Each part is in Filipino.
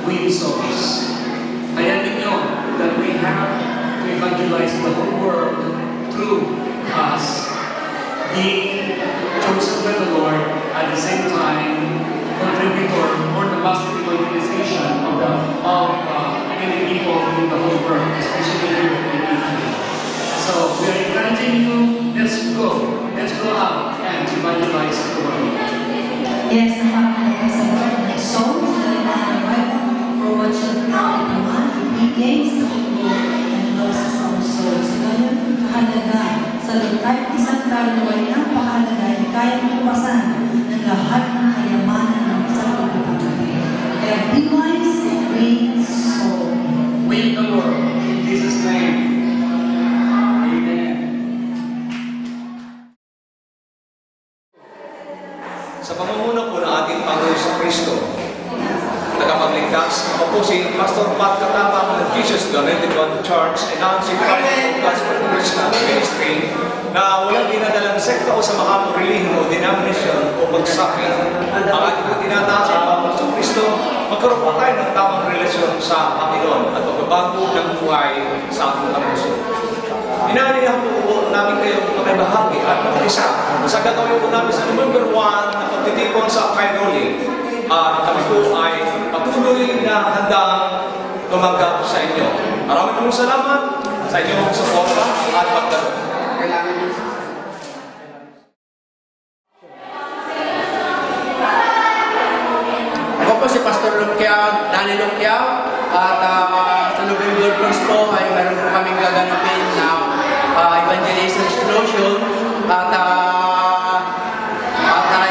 win souls. Kaya ninyo that we have to evangelize the whole world through us being chosen by the Lord, at the same time contributor for the massive evangelization of many people in the whole world, especially here in Italy. So we are encouraging you, let's go out and evangelize the world. Yes, napakalaga sa Lord na souls na rinahangad for what shall come in man. He gains the whole world and loves his own souls. Ganyan kahalaga sa Lord. Kahit isang tao ay napakahalaga, ay kaya mapasan ng lahat ng kayamanan ng isang pagpapagay. Kaya be wise and win soul. Win the world in Jesus' name. Sa pamumuno po ng ating Panginoon sa Kristo, tagapagligtas, ako po si Pastor Pat Katapang ng Jesus the Anointed One Church, announcing Father of Gospel Christian Ministry na walang dinadalang sekta o samahan o relihiyon o denomination o pagsakit. Ang ating po tinataas ay Panginoon sa Kristo, magkaroon po tayo ng tamang relasyon sa Panginoon at magbabago ng buhay sa ating kapuso. Inaalinahan po namin kayo makibahagi at mag-isa sa gagawin po namin sa November 1 na pagtitipon sa Cairoli. Kami po ay patuloy na handang tumanggap sa inyo. Maraming pong salamat sa inyong suporta at pagdalo. Ako po si Pastor Luquiao, Danny Luquiao, at sa November 1 po ay meron po kaming gaganapin na evangelization explosion at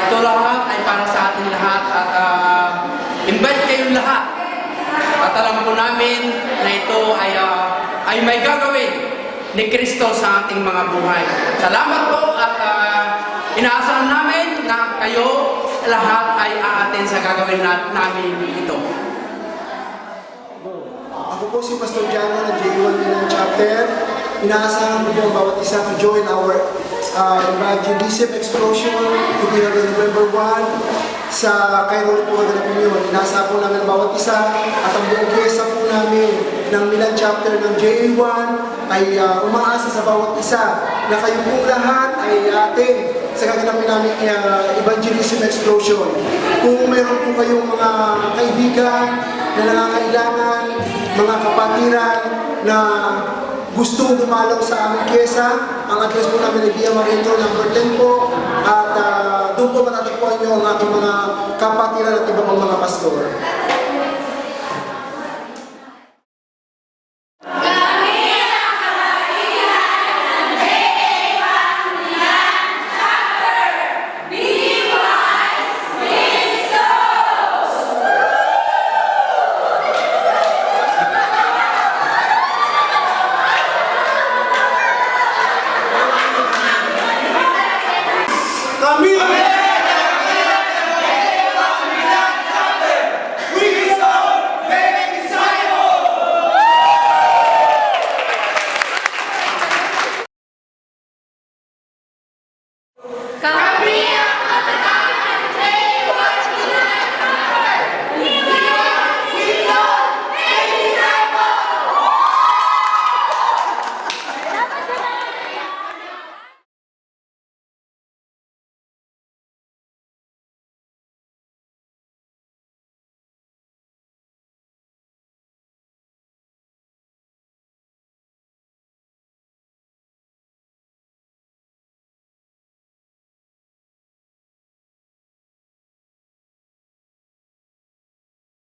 ito lahat ay para sa ating lahat at invite kayong lahat at alam po namin na ito ay may gagawin ni Kristo sa ating mga buhay. Salamat po at inaasahan namin na kayo lahat ay aatin sa gagawin namin ito. Ako po si Pastor Jano ng J1 Milan Chapter. Inaasahan ko po ang bawat isa to join our evangelism explosion to be on November 1 sa Cairoli po naganapin yun. Inaasahan po namin ang bawat isa at ang buong pyesa po namin ng Milan Chapter ng J1 ay umaasa sa bawat isa na kayo pong lahat ay atin sa gaganapin namin evangelism explosion. Kung mayroon po kayong mga kaibigan na nangangailangan, mga kapatiran na gustong dumalaw sa aming pyesa, ang address po namin ay Via Marito number 10 po at doon po matatagpuan nyo ang aking mga kapatiran at iba pang mga pastor. Kami ang matatapos!